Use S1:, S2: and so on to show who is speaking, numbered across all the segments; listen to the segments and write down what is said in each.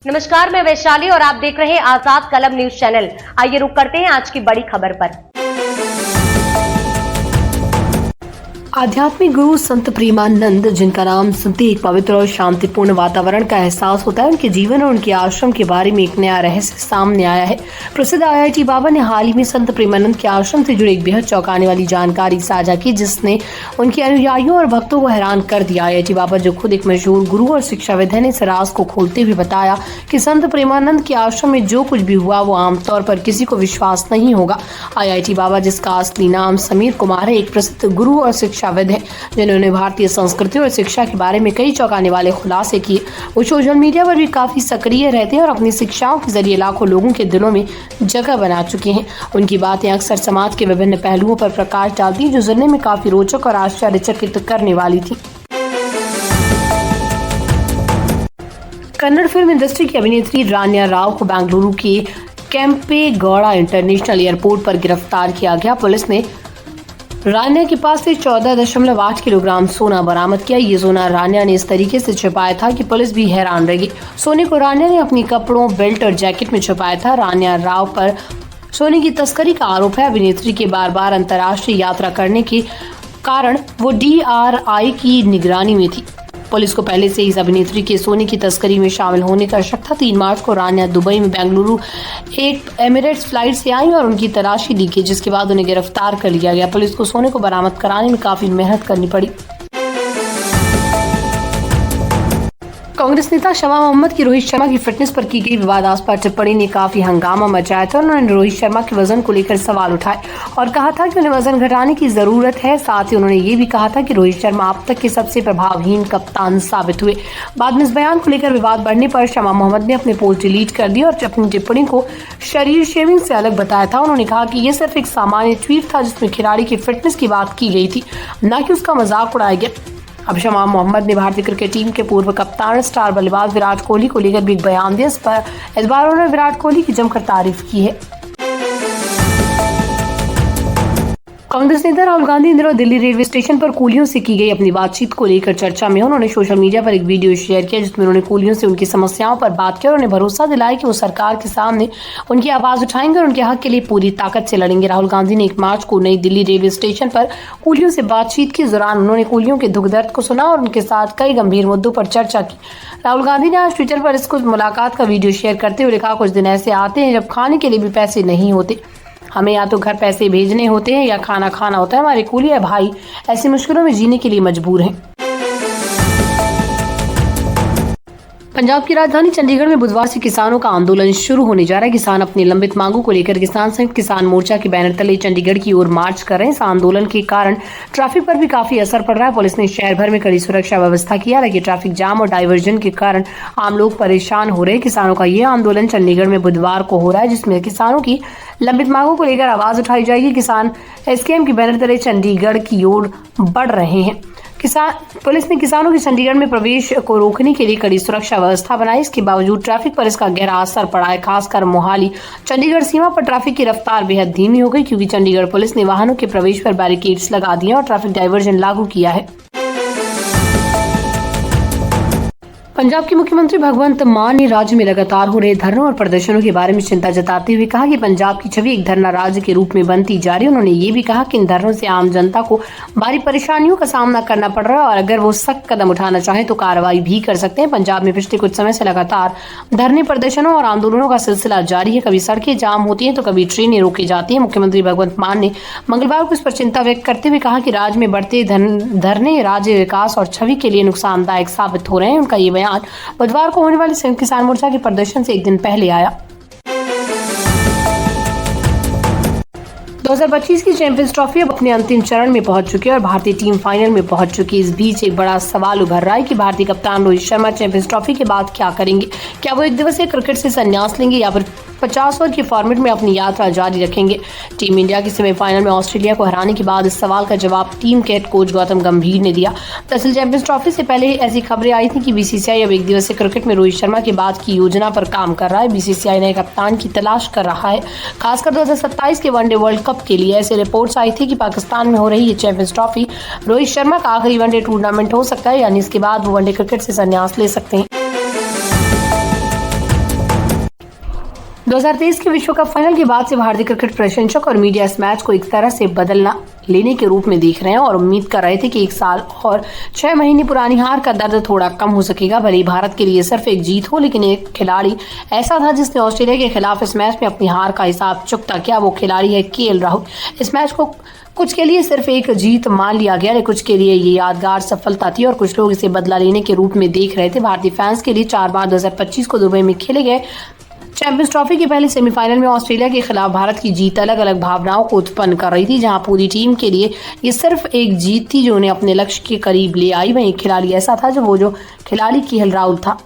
S1: नमस्कार, मैं वैशाली और आप देख रहे हैं आजाद कलम न्यूज चैनल। आइए रुक करते हैं आज की बड़ी खबर पर।
S2: आध्यात्मिक गुरु संत प्रेमानंद, जिनका नाम सुनते एक पवित्र और शांतिपूर्ण वातावरण का एहसास होता है, उनके जीवन और उनके आश्रम के बारे में एक नया रहस्य सामने आया है। प्रसिद्ध IIT बाबा ने हाल ही में संत प्रेमानंद के आश्रम से जुड़ी एक बेहद चौंकाने वाली जानकारी साझा की, जिसने उनके अनुयायियों और भक्तों को हैरान कर दिया। IIT बाबा, जो खुद एक मशहूर गुरु और शिक्षाविद हैं, ने इस राज को खोलते हुए बताया कि संत प्रेमानंद के आश्रम में जो कुछ भी हुआ वो आमतौर पर किसी को विश्वास नहीं होगा। IIT बाबा, जिसका असली नाम समीर कुमार है, एक प्रसिद्ध गुरु और शिक्षाविद है, जिन्होंने भारतीय संस्कृति और शिक्षा के बारे में कई चौंकाने वाले खुलासे किए। वो सोशल मीडिया पर भी काफी सक्रिय रहते हैं और अपनी शिक्षाओं के जरिए लाखों लोगों के दिलों में जगह बना चुके हैं। उनकी बातें अक्सर समाज के विभिन्न पहलुओं पर प्रकाश डालती हैं, जो सुनने में काफी रोचक और आश्चर्यचकित करने वाली थी। कन्नड़ फिल्म इंडस्ट्री की अभिनेत्री रान्या राव को बेंगलुरु के केम्पेगौड़ा इंटरनेशनल एयरपोर्ट पर गिरफ्तार किया गया। पुलिस ने रान्या के पास से 14.8 किलोग्राम सोना बरामद किया। ये सोना रान्या ने इस तरीके से छुपाया था कि पुलिस भी हैरान रह गई। सोने को रान्या ने अपनी कपड़ों, बेल्ट और जैकेट में छुपाया था। रान्या राव पर सोने की तस्करी का आरोप है। अभिनेत्री के बार बार अंतर्राष्ट्रीय यात्रा करने के कारण वो DRI की निगरानी में थी। पुलिस को पहले से इस अभिनेत्री के सोने की तस्करी में शामिल होने का शक था। 3 मार्च को रान्या दुबई में बेंगलुरु एक एमिरेट्स फ्लाइट से आई और उनकी तलाशी ली गई, जिसके बाद उन्हें गिरफ्तार कर लिया गया। पुलिस को सोने को बरामद कराने में काफी मेहनत करनी पड़ी। कांग्रेस नेता शमा मोहम्मद की रोहित शर्मा की फिटनेस पर की गई विवादास्पद टिप्पणी ने काफी हंगामा मचाया था। उन्होंने रोहित शर्मा के वजन को लेकर सवाल उठाए और कहा था कि उन्हें वजन घटाने की जरूरत है। साथ ही उन्होंने ये भी कहा था कि रोहित शर्मा अब तक के सबसे प्रभावहीन कप्तान साबित हुए। बाद में इस बयान को लेकर विवाद बढ़ने पर शमा मोहम्मद ने अपने पोस्ट डिलीट कर दिया और अपनी टिप्पणी को शरीर शेविंग से अलग बताया था। उन्होंने कहा कि यह सिर्फ एक सामान्य ट्वीट था, जिसमें खिलाड़ी की फिटनेस की बात की गई थी, न कि उसका मजाक उड़ाया गया। अब शमा मोहम्मद ने भारतीय क्रिकेट टीम के पूर्व कप्तान स्टार बल्लेबाज विराट कोहली को लेकर भी एक बयान दिया। इस बार उन्होंने विराट कोहली की जमकर तारीफ की है। कांग्रेस नेता राहुल गांधी इन दिनों दिल्ली रेलवे स्टेशन पर कूलियों से की गई अपनी बातचीत को लेकर चर्चा में। उन्होंने सोशल मीडिया पर एक वीडियो शेयर किया, जिसमें उन्होंने कूलियों से उनकी समस्याओं पर बात की और उन्हें भरोसा दिलाया कि वो सरकार के सामने उनकी आवाज उठाएंगे और उनके हक के लिए पूरी ताकत से लड़ेंगे। राहुल गांधी ने 1 मार्च को नई दिल्ली रेलवे स्टेशन पर कूलियों से बातचीत के दौरान उन्होंने कूलियों के दुख दर्द को सुना और उनके साथ कई गंभीर मुद्दों पर चर्चा की। राहुल गांधी ने आज ट्विटर पर इसको मुलाकात का वीडियो शेयर करते हुए लिखा, कुछ दिन ऐसे आते हैं जब खाने के लिए भी पैसे नहीं होते। हमें या तो घर पैसे भेजने होते हैं या खाना खाना होता है। हमारे कूलिया भाई ऐसी मुश्किलों में जीने के लिए मजबूर हैं। पंजाब की राजधानी चंडीगढ़ में बुधवार से किसानों का आंदोलन शुरू होने जा रहा है। किसान अपनी लंबित मांगों को लेकर किसान संघ किसान मोर्चा के बैनर तले चंडीगढ़ की ओर मार्च कर रहे हैं। इस आंदोलन के कारण ट्रैफिक पर भी काफी असर पड़ रहा है। पुलिस ने शहर भर में कड़ी सुरक्षा व्यवस्था की है, लेकिन ट्रैफिक जाम और डाइवर्जन के कारण आम लोग परेशान हो रहे हैं। किसानों का ये आंदोलन चंडीगढ़ में बुधवार को हो रहा है, जिसमें किसानों की लंबित मांगों को लेकर आवाज उठाई जाएगी। किसान SKM के बैनर तले चंडीगढ़ की ओर बढ़ रहे हैं। पुलिस ने किसानों के चंडीगढ़ में प्रवेश को रोकने के लिए कड़ी सुरक्षा व्यवस्था बनाई। इसके बावजूद ट्रैफिक पर इसका गहरा असर पड़ा है। खासकर मोहाली चंडीगढ़ सीमा पर ट्रैफिक की रफ्तार बेहद धीमी हो गई, क्योंकि चंडीगढ़ पुलिस ने वाहनों के प्रवेश पर बैरिकेड्स लगा दिए और ट्रैफिक डाइवर्जन लागू किया है। पंजाब के मुख्यमंत्री भगवंत मान ने राज्य में लगातार हो रहे धरनों और प्रदर्शनों के बारे में चिंता जताते हुए कहा कि पंजाब की छवि एक धरना राज्य के रूप में बनती जा रही है। उन्होंने ये भी कहा कि इन धरनों से आम जनता को भारी परेशानियों का सामना करना पड़ रहा है और अगर वो सख्त कदम उठाना चाहे तो कार्रवाई भी कर सकते हैं। पंजाब में पिछले कुछ समय से लगातार धरने, प्रदर्शनों और आंदोलनों का सिलसिला जारी है। कभी सड़कें जाम होती है तो कभी ट्रेनें रोकी जाती है। मुख्यमंत्री भगवंत मान ने मंगलवार को इस पर चिंता व्यक्त करते हुए कहा कि राज्य में बढ़ते धरने राज्य विकास और छवि के लिए नुकसानदायक साबित हो रहे हैं। उनका ये बयान बुधवार को होने वाले संयुक्त किसान मोर्चा के प्रदर्शन से एक दिन पहले आया। 2025 की चैंपियंस ट्रॉफी अब अपने अंतिम चरण में पहुंच चुकी है और भारतीय टीम फाइनल में पहुंच चुकी है। इस बीच एक बड़ा सवाल उभर रहा है कि भारतीय कप्तान रोहित शर्मा चैंपियंस ट्रॉफी के बाद क्या करेंगे। क्या वो 1 दिवसीय क्रिकेट से संन्यास लेंगे या फिर 50 ओवर के फॉर्मेट में अपनी यात्रा जारी रखेंगे। टीम इंडिया के सेमीफाइनल में ऑस्ट्रेलिया को हराने के बाद इस सवाल का जवाब टीम के हेड कोच गौतम गंभीर ने दिया। दरअसल चैंपियंस ट्रॉफी से पहले ऐसी खबरें आई थी कि BCCI अब 1 दिवसीय क्रिकेट में रोहित शर्मा के बाद की योजना पर काम कर रहा है। BCCI नए कप्तान की तलाश कर रहा है, खासकर 2027 के वनडे वर्ल्ड कप के लिए। ऐसे रिपोर्ट्स आई थी कि पाकिस्तान में हो रही ये चैंपियंस ट्रॉफी रोहित शर्मा का आखिरी वनडे टूर्नामेंट हो सकता है, यानी इसके बाद वो वनडे क्रिकेट से संन्यास ले सकते हैं। 2023 के विश्व कप फाइनल के बाद से भारतीय क्रिकेट प्रशंसक और मीडिया इस मैच को एक तरह से बदलना लेने के रूप में देख रहे हैं और उम्मीद कर रहे थे कि 1 साल और 6 महीने पुरानी हार का दर्द थोड़ा कम हो सकेगा। भले ही भारत के लिए सिर्फ एक जीत हो, लेकिन एक खिलाड़ी ऐसा था जिसने ऑस्ट्रेलिया के खिलाफ इस मैच में अपनी हार का हिसाब चुकता किया। वो खिलाड़ी है केएल राहुल। इस मैच को कुछ के लिए सिर्फ एक जीत मान लिया गया, लेकिन कुछ के लिए ये यादगार सफलता थी और कुछ लोग इसे बदला लेने के रूप में देख रहे थे। भारतीय फैंस के लिए 4 बार 2025 को दुबई में खेले गए चैंपियंस ट्रॉफी के पहले सेमीफाइनल में ऑस्ट्रेलिया के खिलाफ भारत की जीत अलग अलग भावनाओं को उत्पन्न कर रही थी। जहां पूरी टीम के लिए ये सिर्फ एक जीत थी जो उन्हें अपने लक्ष्य के करीब ले आई, वहीं एक खिलाड़ी ऐसा था जो खिलाड़ी केएल राहुल था।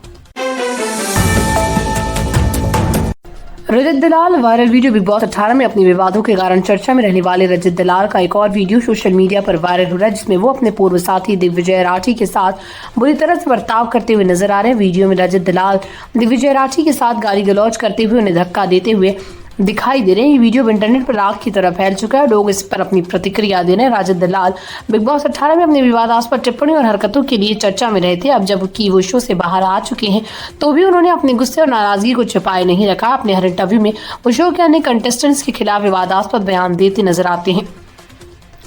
S2: रजत दलाल वायरल वीडियो। बिग बॉस 18 में अपने विवादों के कारण चर्चा में रहने वाले रजत दलाल का एक और वीडियो सोशल मीडिया पर वायरल हो रहा है, जिसमें वो अपने पूर्व साथी दिग्विजय राठी के साथ बुरी तरह से बर्ताव करते हुए नजर आ रहे हैं। वीडियो में रजत दलाल दिग्विजय राठी के साथ गाली गलौज करते हुए उन्हें धक्का देते हुए दिखाई दे रहे हैं। ये वीडियो इंटरनेट पर आग की तरह फैल चुका है। लोग इस पर अपनी प्रतिक्रिया दे रहे हैं। रजत दलाल बिग बॉस 18 में अपने विवादास्पद टिप्पणी और हरकतों के लिए चर्चा में रहे थे। अब जबकि वो शो से बाहर आ चुके हैं तो भी उन्होंने अपने गुस्से और नाराजगी को छिपाए नहीं रखा। अपने हर इंटरव्यू में वो शो के अन्य कंटेस्टेंट्स के खिलाफ विवादास्पद बयान देते नजर आते हैं।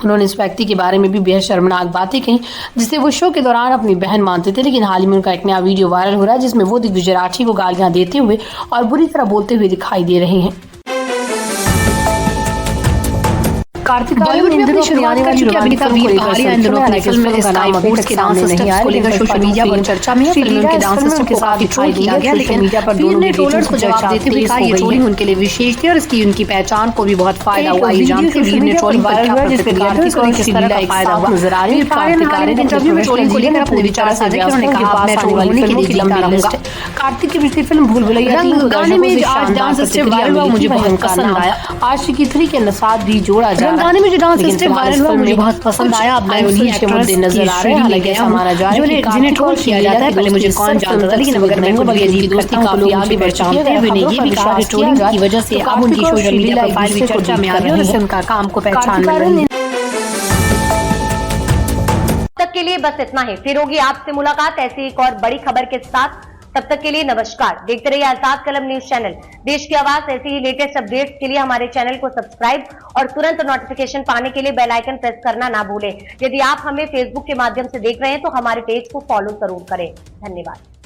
S2: उन्होंने इस व्यक्ति के बारे में भी बेहद शर्मनाक बातें कही जिसे वो शो के दौरान अपनी बहन मानते थे, लेकिन हाल ही में उनका एक नया वीडियो वायरल हो रहा है जिसमें वो दिग्विजय राठी को गालियां देते हुए और बुरी तरह बोलते हुए दिखाई दे रहे हैं। कार्तिक बॉलीवुड में अपनी शुरुआत कर चुकी अभिनेता वीर पहाड़िया इन दिनों अपनी फिल्म में स्टाइल फोर्स के डांस स्टेप्स को लेकर सोशल मीडिया पर चर्चा में है। फिल्म उनके डांस स्टेप्स के साथ दिखाई दिया गया, लेकिन मीडिया पर वीर ने ट्रोलर्स को जवाब देते हुए कहा ये ट्रोलिंग उनके लिए विशेष थी और इसकी उनकी पहचान को भी बहुत फायदा हुआ। ये जानते वीर ने ट्रोलिंग पर क्या प्रतिक्रिया दी, इसको किस तरह का फायदा हुआ नजर आ रही है। कार्तिक आर्यन इंटरव्यू में ट्रोलिंग को लेकर अपने विचार साझा किए। उन्होंने कहा मैं ट्रोल होने के लिए लंबा रहूंगा। कार्तिक की पिछली फिल्म भूल भुलैया गाने में आज डांस स्टेप वायरल हुआ, मुझे बहुत पसंद आया। आशिकी 3 के साथ भी जोड़ा जा रहा है। गाने में जो डांस स्टेप वायरल हुआ मुझे बहुत पसंद आया। अब मैं उन्हीं एक्ट्रेस नजर आ रहे हैं, हालांकि हमारा जा रहा है जिन्हें ट्रोल किया जाता है पहले मुझे कौन जानता था, लेकिन अगर मैं उनकी अजीब दोस्ती काफी आगे बढ़ चुकी है। उन्हें ये भी कहा कि ट्रोलिंग की वजह से अब उनकी सोशल मीडिया प्रोफाइल भी चर्चा में आ रही है और इससे उनका काम को पहचान मिल रही है।
S1: तक के लिए बस इतना ही, फिर होगी आपसे मुलाकात ऐसी एक और बड़ी खबर के साथ। तब तक के लिए नमस्कार। देखते रहिए आजाद कलम न्यूज चैनल, देश की आवाज। ऐसी ही लेटेस्ट अपडेट्स के लिए हमारे चैनल को सब्सक्राइब और तुरंत नोटिफिकेशन पाने के लिए बेल आइकन प्रेस करना ना भूलें। यदि आप हमें फेसबुक के माध्यम से देख रहे हैं तो हमारे पेज को फॉलो जरूर करें। धन्यवाद।